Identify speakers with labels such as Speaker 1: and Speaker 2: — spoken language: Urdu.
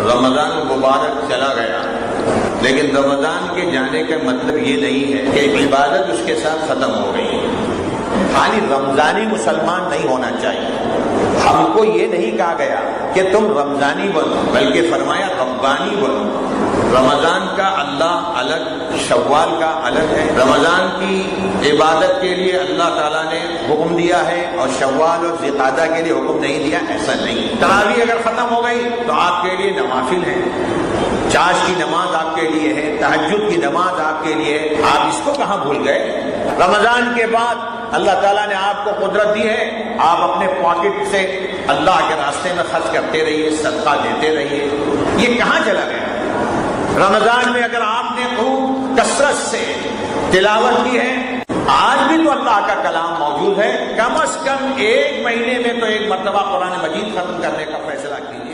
Speaker 1: رمضان المبارک چلا گیا، لیکن رمضان کے جانے کا مطلب یہ نہیں ہے کہ عبادت اس کے ساتھ ختم ہو گئی۔ خالی رمضانی مسلمان نہیں ہونا چاہیے، ہم کو یہ نہیں کہا گیا کہ تم رمضانی بنو، بلکہ فرمایا ربانی بنو۔ رمضان کا اللہ الگ، شوال کا الگ ہے۔ رمضان کی عبادت کے لیے اللہ تعالیٰ نے حکم دیا ہے اور شوال اور ذوالقعدہ کے لیے حکم نہیں دیا، ایسا نہیں۔ تراویح اگر ختم ہو گئی تو آپ کے لیے نوافل ہیں، چاش کی نماز آپ کے لیے ہے، تہجد کی نماز آپ کے لیے ہے، آپ اس کو کہاں بھول گئے؟ رمضان کے بعد اللہ تعالیٰ نے آپ کو قدرت دی ہے، آپ اپنے پاکٹ سے اللہ کے راستے میں خرچ کرتے رہیے، صدقہ دیتے رہیے۔ یہ کہاں چلا گیا؟ رمضان میں اگر آپ نے خوب کثرت سے تلاوت کی ہے، آج بھی تو اللہ کا کلام موجود ہے، کم از کم ایک مہینے میں تو ایک مرتبہ قرآن مجید ختم کرنے کا فیصلہ کیا۔